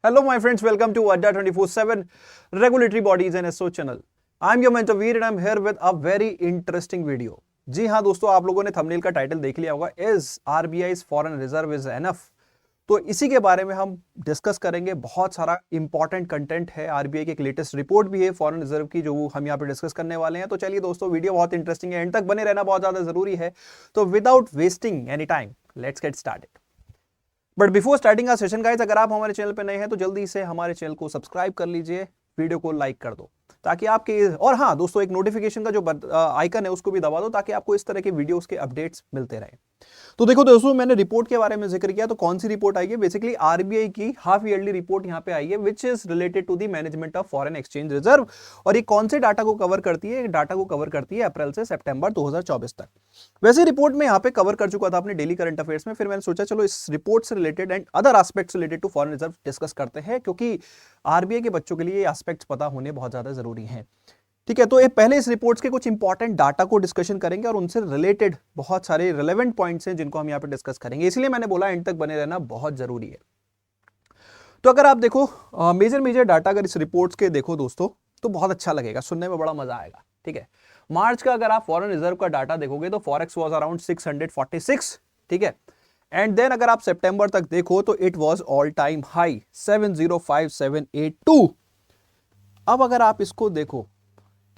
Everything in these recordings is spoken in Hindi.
Hello, my friends. Welcome to Adda 24/7 Regulatory Bodies and SO channel. I'm your mentor Veer and I'm here with a very interesting video. जी हाँ दोस्तों, आप लोगों ने थंबनेल का टाइटल देख लिया होगा, is RBI's foreign reserve is enough. तो इसी के बारे में हम डिस्कस करेंगे। बहुत सारा इंपॉर्टेंट कंटेंट है, आरबीआई की एक लेटेस्ट रिपोर्ट भी है फॉरेन रिजर्व की, जो हम यहाँ पे डिस्कस करने वाले हैं। तो चलिए दोस्तों, वीडियो बहुत इंटरेस्टिंग है, एंड तक बने रहना बहुत ज्यादा जरूरी है। तो without wasting any time, let's get started. But before starting का सेशन गाइस, अगर आप हमारे चैनल पे नए हैं तो जल्दी से हमारे चैनल को सब्सक्राइब कर लीजिए, वीडियो को लाइक कर दो ताकि आपके, और हाँ दोस्तों, एक नोटिफिकेशन का जो आइकन है उसको भी दबा दो ताकि आपको इस तरह के वीडियोस के अपडेट्स मिलते रहें। तो देखो दोस्तों, मैंने रिपोर्ट के बारे में जिक्र किया, तो कौन सी रिपोर्ट आई है? बेसिकली आरबीआई की हाफ ईयरली रिपोर्ट यहाँ पे आई है, which is related to the management of foreign exchange reserve. और ये कौन से डाटा को कवर करती है? डाटा को कवर करती है अप्रैल से सितंबर 2024 तक। वैसे रिपोर्ट में यहाँ पे कवर कर चुका था अपने डेली करंट अफेयर्स में, फिर मैंने सोचा चलो इस रिपोर्ट से related and other aspects related to foreign reserve discuss करते हैं, क्योंकि आरबीआई के बच्चों के लिए ये एस्पेक्ट्स पता होने बहुत ज्यादा जरूरी हैं। ठीक है, तो ये पहले इस रिपोर्ट्स के कुछ इंपॉर्टेंट डाटा को डिस्कशन करेंगे और उनसे रिलेटेड बहुत सारे रिलेवेंट पॉइंट्स हैं जिनको हम यहाँ पे डिस्कस करेंगे, इसलिए मैंने बोला एंड तक बने रहना बहुत जरूरी है। तो अगर आप देखो मेजर डाटा अगर इस रिपोर्ट्स के देखो दोस्तों, तो बहुत अच्छा लगेगा, सुनने में बड़ा मजा आएगा। ठीक है, मार्च का अगर आप फॉरेन रिजर्व का डाटा देखोगे तो फॉरेक्स वाज अराउंड 646। ठीक है, एंड देन अगर आप सितंबर तक देखो तो it was all time high 705782। अब अगर आप इसको देखो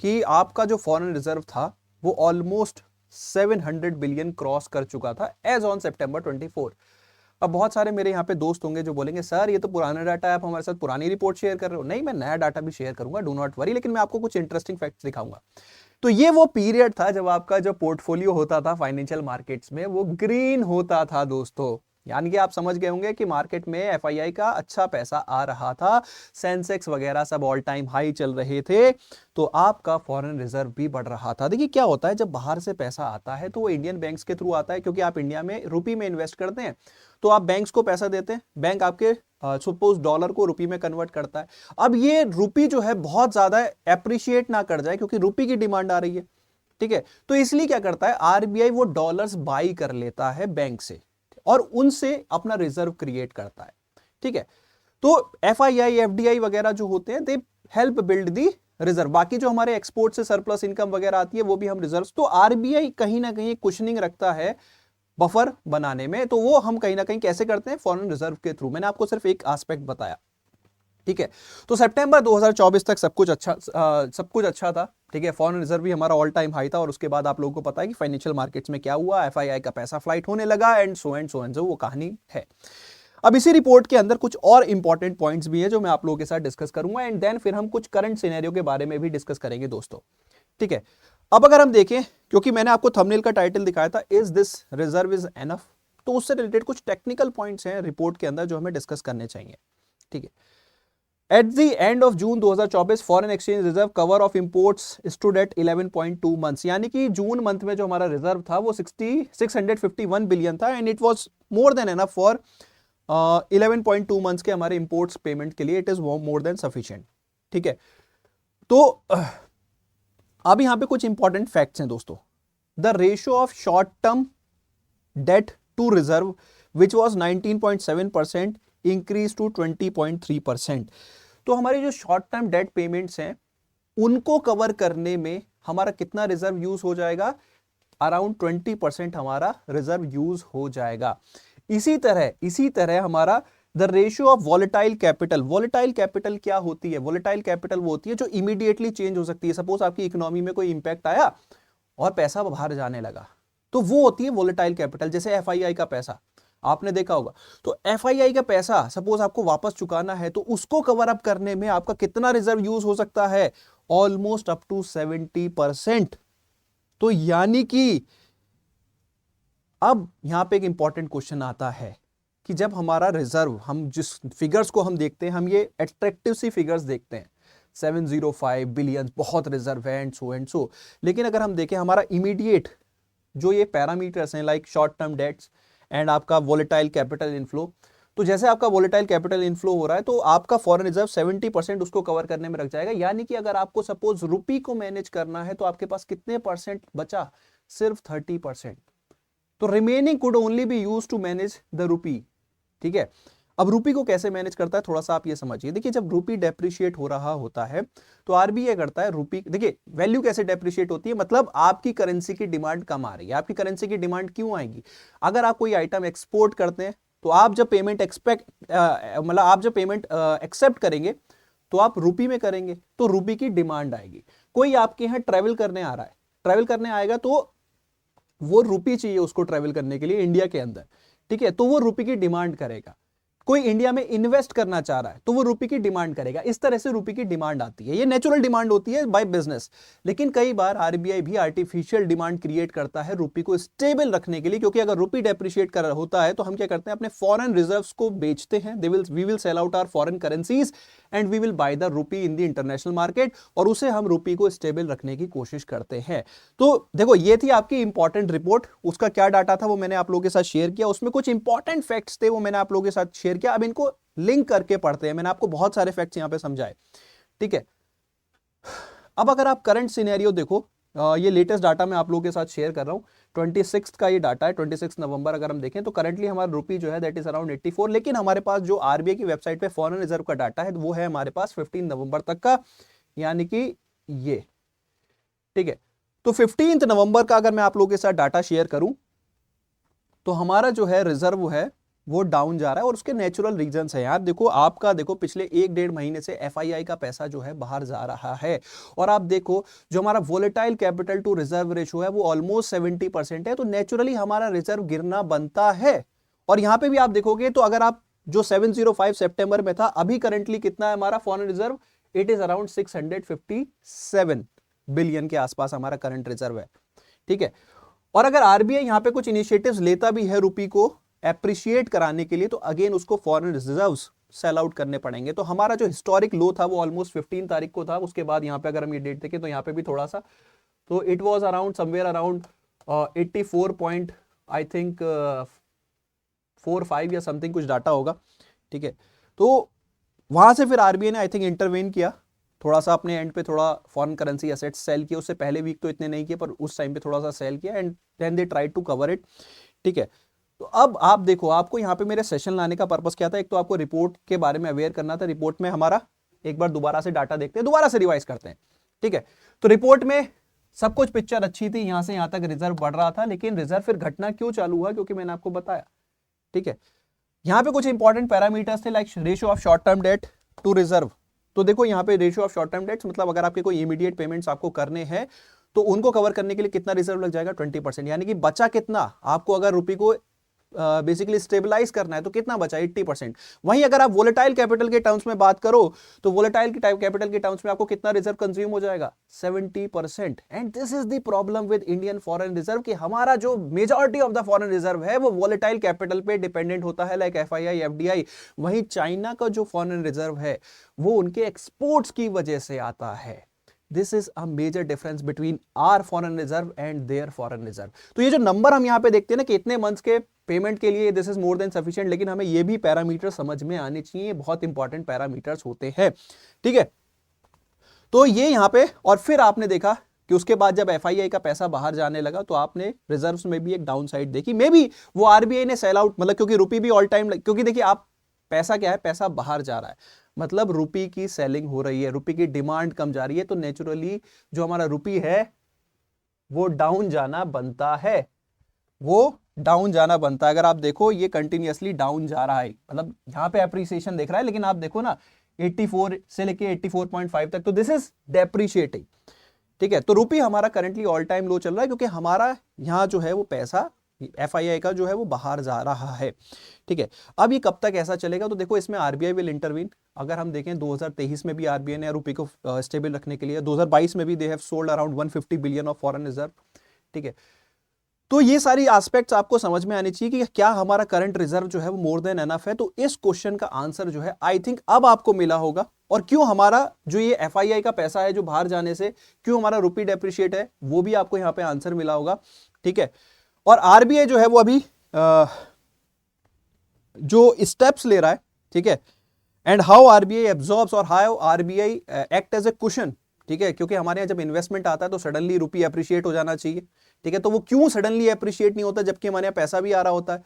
कि आपका जो फॉरेन रिजर्व था वो ऑलमोस्ट 700 बिलियन क्रॉस कर चुका था एज ऑन सितंबर 24। अब बहुत सारे मेरे यहाँ पे दोस्त होंगे जो बोलेंगे सर ये तो पुराना डाटा है, आप हमारे साथ पुरानी रिपोर्ट शेयर कर रहे हो। नहीं, मैं नया डाटा भी शेयर करूंगा, डू नॉट वरी, लेकिन मैं आपको कुछ इंटरेस्टिंग फैक्ट्स दिखाऊंगा। तो ये वो पीरियड था जब आपका जो पोर्टफोलियो होता था फाइनेंशियल मार्केट्स में वो ग्रीन होता था दोस्तों। यानी कि आप समझ गए होंगे कि मार्केट में एफआईआई का अच्छा पैसा आ रहा था, सेंसेक्स वगैरह सब ऑल टाइम हाई चल रहे थे, तो आपका फॉरेन रिजर्व भी बढ़ रहा था। देखिए क्या होता है, जब बाहर से पैसा आता है तो वो इंडियन बैंक्स के थ्रू आता है, क्योंकि आप इंडिया में रुपी में इन्वेस्ट करते हैं, तो आप बैंक्स को पैसा देते हैं, बैंक आपके सपोज डॉलर को रुपी में कन्वर्ट करता है। अब ये रुपी जो है बहुत ज्यादा एप्रिशिएट ना कर जाए, क्योंकि रुपी की डिमांड आ रही है। ठीक है, तो इसलिए क्या करता है आरबीआई, वो डॉलर्स बाई कर लेता है बैंक से और उनसे अपना रिजर्व क्रिएट करता है। ठीक है, तो एफआईआई एफडीआई वगैरह जो होते हैं, they help build the reserve. बाकी जो हमारे एक्सपोर्ट से सरप्लस इनकम वगैरह आती है वो भी हम रिजर्व, तो आरबीआई कहीं ना कहीं कुशनिंग रखता है बफर बनाने में, तो वो हम कहीं ना कहीं कैसे करते हैं? फॉरेन रिजर्व के थ्रू। मैंने आपको सिर्फ एक एस्पेक्ट बताया। ठीक है, तो सितंबर 2024 तक सब कुछ अच्छा था। ठीक है, फॉरेन रिजर्व भी हमारा ऑल टाइम हाई था, और उसके बाद आप लोगों को पता है कि फाइनेंशियल मार्केट्स में क्या हुआ, एफआईआई का पैसा फ्लाइट होने लगा एंड सो वो कहानी है। अब इसी रिपोर्ट के अंदर कुछ और इंपॉर्टेंट पॉइंट्स भी है जो मैं आप लोगों के साथ डिस्कस करूंगा, एंड देन फिर हम कुछ करंट सिनेरियो के बारे में भी डिस्कस करेंगे दोस्तों। ठीक है, अब अगर हम देखें, क्योंकि मैंने आपको थंबनेल का टाइटल दिखाया था is this reserve is enough, तो उससे रिलेटेड कुछ टेक्निकल पॉइंट्स हैं रिपोर्ट के अंदर जो हमें डिस्कस करने चाहिए। ठीक है, at the end of June 2024 foreign exchange reserve cover of imports stood at 11.2 months, यानी कि जून मंथ में जो हमारा रिजर्व था वो 651 बिलियन था, and it was more than enough for 11.2 months के हमारे इंपोर्ट्स पेमेंट के लिए। It is more than sufficient. ठीक है, तो अब यहां पे कुछ इंपॉर्टेंट फैक्ट्स हैं दोस्तों। The ratio of short term debt to reserve which was 19.7% increase to 20.3%। तो हमारी जो शॉर्ट टर्म डेट पेमेंट्स हैं उनको कवर करने में हमारा कितना रिजर्व यूज हो जाएगा? अराउंड 20% हमारा रिजर्व यूज हो जाएगा। इसी तरह हमारा the ratio of volatile capital. Volatile capital क्या होती है? वॉलेटाइल कैपिटल वो होती है जो इमीडिएटली चेंज हो सकती है। सपोज आपकी इकोनॉमी में कोई इंपैक्ट आया और पैसा बाहर जाने लगा, तो वो होती है वॉलेटाइल कैपिटल। जैसे एफआईआई का पैसा आपने देखा होगा, तो एफआईआई का पैसा सपोज आपको वापस चुकाना है, तो उसको कवर अप करने में आपका कितना रिजर्व यूज हो सकता है? Almost up to 70%। तो यानी कि अब यहां पे एक इंपॉर्टेंट क्वेश्चन आता है कि जब हमारा रिजर्व, हम जिस फिगर्स को हम देखते हैं, हम ये एट्रैक्टिव सी फिगर्स देखते हैं, 705 बिलियन बहुत रिजर्व है एंड सो, लेकिन अगर हम देखें हमारा इमीडिएट जो ये पैरामीटर्स हैं like short term dates and आपका वोलेटाइल कैपिटल इनफ्लो, तो जैसे आपका वोलेटाइल कैपिटल इनफ्लो हो रहा है तो आपका फॉरेन रिजर्व 70% उसको कवर करने में रख जाएगा। यानी कि अगर आपको सपोज रुपी को मैनेज करना है तो आपके पास कितने परसेंट बचा? सिर्फ 30%। तो remaining could only be use to manage the rupee. ठीक है, अब रूपी को कैसे मैनेज करता है थोड़ा सा आप ये समझिए। देखिए जब रूपी डेप्रिशिएट हो रहा होता है तो आरबीआई करता है रूपी, देखिए वैल्यू कैसे डेप्रिशिएट होती है, मतलब आपकी करेंसी की डिमांड कम आ रही है। आपकी करेंसी की डिमांड क्यों आएगी? अगर आप कोई आइटम एक्सपोर्ट करते हैं तो आप जब पेमेंट मतलब आप जब पेमेंट एक्सेप्ट करेंगे तो आप रूपी में करेंगे, तो रूपी की डिमांड आएगी। कोई आपके यहाँ ट्रेवल करने आ रहा है, ट्रेवल करने आएगा तो वो रूपी चाहिए उसको ट्रेवल करने के लिए इंडिया के अंदर, ठीक है, तो वो रूपी की डिमांड करेगा। कोई इंडिया में इन्वेस्ट करना चाह रहा है तो वो रुपये की डिमांड करेगा। इस तरह से रुपये की डिमांड आती है, ये नेचुरल डिमांड होती है बाय बिजनेस। लेकिन कई बार आरबीआई भी आर्टिफिशियल डिमांड क्रिएट करता है रुपये को स्टेबल रखने के लिए, क्योंकि अगर रुपये डेप्रिशिएट कर होता है तो हम क्या करते हैं, अपने फॉरेन रिजर्व्स को बेचते हैं। We will sell out our foreign currencies and we will buy the rupee in the international market, और उसे हम रुपये को स्टेबल रखने की कोशिश करते हैं। तो देखो ये थी आपकी इंपॉर्टेंट रिपोर्ट, उसका क्या डाटा था वो मैंने आप लोगों के साथ शेयर किया, उसमें कुछ इंपॉर्टेंट फैक्ट्स थे वो मैंने आप लोगों के साथ शेयर किया। अब इनको लिंक करके पढ़ते हैं, मैंने आपको बहुत सारे फैक्ट्स यहां पे समझाए, ठीक है। अब अगर आप करंट सिनेरियो देखो, ये लेटेस्ट डाटा मैं आप लोगों के साथ शेयर कर रहा हूं, 26 का ये डाटा है, 26 नवंबर अगर हम देखें तो करंटली हमारा रुपी जो है दैट इज अराउंड 84, लेकिन हमारे पास जो आरबीआई की वेबसाइट पे फॉरेन रिजर्व का डाटा है वो है हमारे पास 15 नवंबर तक का, यानी कि ये, ठीक है। तो 15 नवंबर का अगर मैं आप लोगों के साथ डाटा शेयर करूं तो हमारा जो है रिजर्व है वो डाउन जा रहा है, और उसके नेचुरल रीजंस है यार। देखो आपका, देखो पिछले 1-1.5 महीने से एफआईआई का पैसा जो है बाहर जा रहा है, और आप देखो जो हमारा volatile capital to reserve ratio है वो ऑलमोस्ट 70% है, तो नेचुरली हमारा रिजर्व गिरना बनता है। और यहां पे भी आप देखोगे तो अगर आप जो 705 सितंबर में था, अभी करंटली कितना है हमारा foreign reserve, it is around 657 billion के आसपास हमारा करंट रिजर्व है, ठीक है। और अगर आरबीआई यहां पे कुछ इनिशिएटिव्स लेता भी है रुपी को एप्रिशिएट कराने के लिए, तो अगेन उसको फॉरेन रिजर्व्स सेल आउट करने पड़ेंगे। तो हमारा जो हिस्टोरिक लो था वो ऑलमोस्ट 15 तारीख को था, उसके बाद यहां पे अगर हम ये डेट देखें तो यहां पे भी थोड़ा सा, तो it was around somewhere around 84 point I think 45 या समथिंग कुछ डाटा होगा, ठीक है। तो वहां से फिर आरबीआई ने आई थिंक इंटरवेन किया, थोड़ा सा अपने एंड पे थोड़ा फॉरेन करेंसी एसेट्स सेल किया। उससे पहले वीक तो इतने नहीं किए, पर उस टाइम पे थोड़ा सा सेल किया and then they try to cover it, ठीक है। तो अब आप देखो, आपको यहाँ पे मेरे सेशन लाने का पर्पस क्या था, एक तो आपको रिपोर्ट के बारे में अवेयर करना था। रिपोर्ट में हमारा एक बार दोबारा से डाटा देखते हैं, दोबारा से रिवाइज करते हैं, ठीक है। तो रिपोर्ट में सब कुछ पिक्चर अच्छी थी, यहां से यहां तक रिजर्व बढ़ रहा था, लेकिन रिजर्व फिर घटना क्यों चालू हुआ, क्योंकि मैंने आपको बताया, ठीक है। यहां पे कुछ इंपॉर्टेंट पैरामीटर्स थे like ratio of short term debt to reserve. तो देखो यहाँ पे ratio of short term debts, मतलब अगर आपके कोई इमीडिएट पेमेंट्स आपको करने हैं तो उनको कवर करने के लिए कितना रिजर्व लग जाएगा, 20%, यानी कि बचा कितना आपको, अगर रुपये को बेसिकली स्टेबलाइज करना है तो कितना बचा, 80%। वहीं अगर आप वोलेटाइल कैपिटल के टर्म्स में बात करो तो वोलेटाइल कैपिटल के टर्म्स में आपको कितना रिजर्व कंज्यूम हो जाएगा, 70%। And this is the problem with Indian foreign reserve, कि हमारा जो majority of the foreign reserve है वो वोलेटाइल कैपिटल पे डिपेंडेंट होता है, लाइक एफआईआई, एफडीआई। वहीं चाइना का जो फॉरेन रिजर्व है वो उनके एक्सपोर्ट्स की वजह से आता है। This is a major difference between our foreign reserve and their foreign reserve. तो ये जो नंबर हम यहां पे देखते हैं ना कि इतने मंथ्स के पेमेंट के लिए this is more than sufficient, लेकिन हमें ये भी पैरामीटर समझ में आने चाहिए, बहुत इंपॉर्टेंट पैरामीटर्स होते हैं, ठीक है। तो ये यहां पे, और फिर आपने देखा कि उसके बाद जब एफआईआई का पैसा बाहर जाने लगा तो आपने रिजर्व्स में भी एक डाउन साइड देखी। मे बी वो आरबीआई ने सेल आउट, मतलब क्योंकि रुपी भी ऑल टाइम, क्योंकि देखिए आप पैसा क्या है, पैसा बाहर जा रहा है, मतलब रुपी की सेलिंग हो रही है, रुपी की डिमांड कम जा रही है, तो नेचुरली जो हमारा रुपी है वो डाउन जाना बनता है, वो डाउन जाना बनता है। अगर आप देखो ये कंटिन्यूअसली डाउन जा रहा है, मतलब यहां पे एप्रिसिएशन देख रहा है, लेकिन आप देखो ना 84 से लेके 84.5 तक, तो दिस इज डेप्रिशिएटिंग, ठीक है। तो रुपी हमारा करंटली ऑल टाइम लो चल रहा है, क्योंकि हमारा यहां जो है वो पैसा एफआईआई का जो है वो बाहर जा रहा है, ठीक है। अब ये कब तक ऐसा चलेगा, तो देखो इसमें आरबीआई विल इंटरवीन। अगर हम देखें 2023 में भी आरबीआई ने रुपये को स्टेबल रखने के लिए, 2022 में भी they have sold around 150 billion of foreign reserve, ठीक है। तो ये सारी एस्पेक्ट्स आपको समझ में आनी चाहिए कि क्या हमारा करंट रिजर्व जो है वो मोर देन एनफ है। तो इस क्वेश्चन का आंसर जो है आई थिंक अब आपको मिला होगा, और क्यों हमारा जो ये एफआईआई का पैसा है जो बाहर जाने से क्यों हमारा रुपी डेप्रिशिएट है वो भी आपको यहां पे आंसर मिला होगा, ठीक है। और आरबीआई जो है वो अभी जो स्टेप्स ले रहा है, ठीक है, एंड हाउ आरबीआई एब्जॉर्ब्स और how RBI act as a cushion, ठीक है। क्योंकि हमारे यहाँ जब इन्वेस्टमेंट आता है तो सडनली रुपी अप्रिशिएट हो जाना चाहिए, ठीक है। तो वो क्यों सडनली अप्रिशिएट नहीं होता जबकि हमारे यहाँ पैसा भी आ रहा होता है,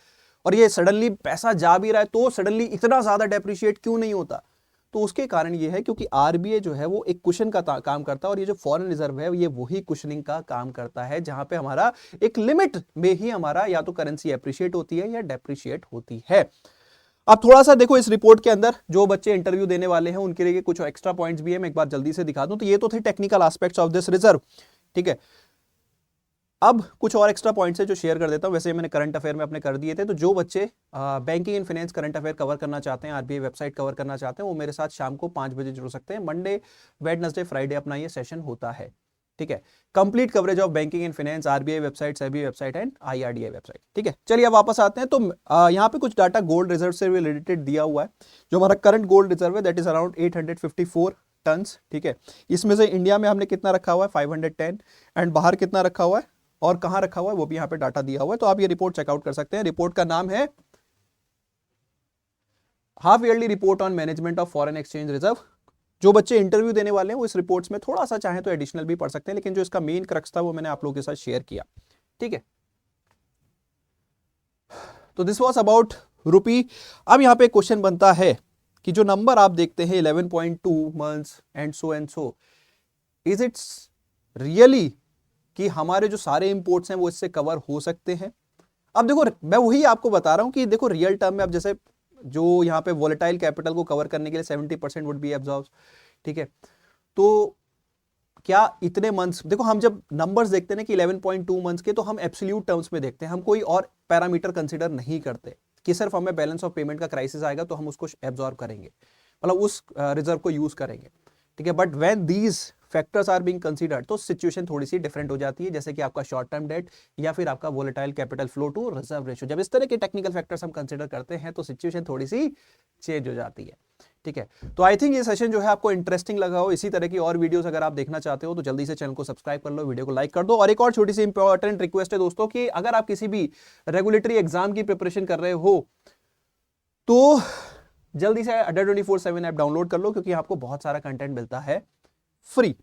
और ये सडनली पैसा जा भी रहा है तो सडनली इतना ज्यादा डेप्रिशिएट क्यों नहीं होता? तो उसके कारण ये है क्योंकि आरबीआई जो है वो एक कुशन का काम करता है, और ये जो फॉरेन रिजर्व है ये वही कुशनिंग का काम करता है, जहां पे हमारा एक लिमिट में ही हमारा या तो करेंसी एप्रिशिएट होती है या डेप्रिशिएट होती है। अब थोड़ा सा देखो इस रिपोर्ट के अंदर जो बच्चे इंटरव्यू देने वाले हैं उनके लिए कुछ एक्स्ट्रा पॉइंट्स भी है, मैं एक बार जल्दी से दिखा दूं। तो ये तो थे technical aspects of this reserve, ठीक है। अब कुछ और एक्स्ट्रा पॉइंट्स है जो शेयर कर देता हूं, वैसे मैंने करंट अफेयर में अपने कर दिए थे। तो जो बच्चे banking and finance current affair cover करना चाहते हैं, आरबीआई वेबसाइट कवर करना चाहते हैं, वो मेरे साथ शाम को 5 बजे जुड़ सकते हैं। मंडे, वेडनेसडे, फ्राइडे अपना ये सेशन होता है, ठीक है। Complete coverage of banking and finance, RBI website, SEBI website and IRDI website, ठीक है। चलिए अब वापस आते हैं। तो यहाँ पे कुछ डाटा गोल्ड रिजर्व से रिलेटेड दिया हुआ है। जो हमारा करंट गोल्ड रिजर्व है दैट इज अराउंड 854 टन्स, ठीक है। इसमें से इंडिया में हमने कितना रखा हुआ है 510, एंड बाहर कितना रखा हुआ है और कहां रखा हुआ है वो भी यहाँ पे डाटा दिया हुआ है। तो आप ये रिपोर्ट चेकआउट कर सकते हैं। रिपोर्ट का नाम है half yearly report on management of foreign exchange reserve. जो बच्चे इंटरव्यू देने वाले हैं वो इस रिपोर्ट्स में थोड़ा सा चाहे तो एडिशनल भी पढ़ सकते हैं, लेकिन जो इसका मेन क्रक्स था वो मैंने आप लोगों के साथ शेयर किया, ठीक है। तो दिस वाज अबाउट रुपी। अब यहां पे क्वेश्चन बनता है कि जो नंबर आप देखते हैं 11.2 months and so is it's really कि हमारे जो सारे इंपोर्ट्स हैं वो इससे कवर हो सकते हैं? अब देखो मैं वही आपको बता रहा हूं कि देखो रियल टर्म में अब जैसे जो यहाँ पे वोलेटाइल कैपिटल को कवर करने के लिए 70% वुड बी एब्जॉर्ब, ठीक है। तो क्या इतने मंथ्स, देखो हम जब नंबर्स देखते हैं कि 11.2 मंथ्स के, तो हम एब्सोल्यूट टर्म्स में देखते हैं, हम कोई और पैरामीटर कंसीडर नहीं करते कि सिर्फ हमें बैलेंस ऑफ पेमेंट का क्राइसिस आएगा तो हम उसको एब्जॉर्ब करेंगे, मतलब उस रिजर्व को यूज करेंगे, ठीक है। But when these factors are being considered तो सिचुएशन थोड़ी सी डिफरेंट हो जाती है, जैसे कि आपका शॉर्ट टर्म डेट या फिर आपका volatile capital flow to reserve ratio. जब इस तरह के टेक्निकल फैक्टर्स हम कंसीडर करते हैं तो सिचुएशन थोड़ी सी चेंज हो जाती है, ठीक है। तो आई थिंक ये सेशन जो है आपको इंटरेस्टिंग लगा हो। इसी तरह की और वीडियोस अगर आप देखना चाहते हो तो जल्दी से चैनल को सब्सक्राइब कर लो, वीडियो को लाइक कर दो। और एक और छोटी सी इंपॉर्टेंट रिक्वेस्ट है दोस्तों कि अगर आप किसी भी रेगुलेटरी एग्जाम की प्रिपरेशन कर रहे हो तो जल्दी से अड्डा 24/7 ऐप डाउनलोड कर लो, क्योंकि आपको बहुत सारा कंटेंट मिलता है फ्री,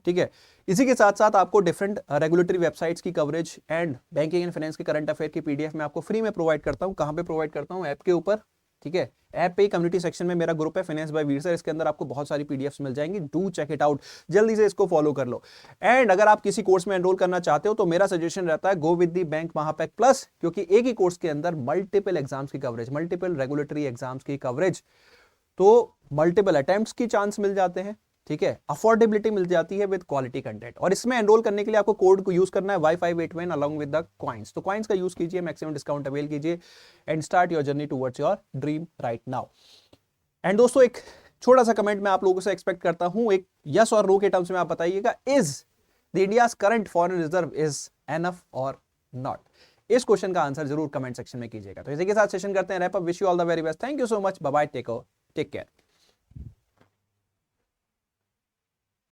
ठीक है। इसी के साथ साथ आपको डिफरेंट रेगुलेटरी वेबसाइट्स की coverage and banking and finance की करंट अफेयर की पीडीएफ में आपको फ्री में प्रोवाइड करता हूं। कहां पे प्रोवाइड करता हूं? ऐप के ऊपर, ठीक है। ऐप पे कम्युनिटी सेक्शन में मेरा ग्रुप है फाइनेंस बाय वीर सर, इसके अंदर आपको बहुत सारी पीडीएफ्स मिल जाएंगी। डू चेक इट आउट, जल्दी से इसको फॉलो कर लो। एंड अगर आप किसी कोर्स में एनरोल करना चाहते हो तो मेरा सजेशन रहता है go with the bank Mahapack plus, क्योंकि एक ही कोर्स के अंदर मल्टीपल एग्जाम्स की कवरेज, मल्टीपल रेगुलेटरी एग्जाम्स की कवरेज, तो मल्टीपल अटेम्प्ट्स की चांस मिल जाते हैं, ठीक है। अफोर्डेबिलिटी मिल जाती है विद क्वालिटी कंटेंट। और इसमें एनरोल करने के लिए आपको कोड को यूज करना है Y581 along with the coins. तो कॉइंस का यूज कीजिए, मैक्सिमम डिस्काउंट अवेल कीजिए and start your journey towards your dream right now. And दोस्तों एक छोटा सा कमेंट मैं आप लोगों से एक्सपेक्ट करता हूं, एक यस और नो के टर्म्स में आप बताइएगा, is the India's current foreign reserve is enough और नॉट? इस क्वेश्चन का आंसर जरूर कमेंट सेक्शन में कीजिएगा। तो इसी के साथ सेशन करते हैं wrap up. Wish you all the very best, thank you so much, bye bye, take care.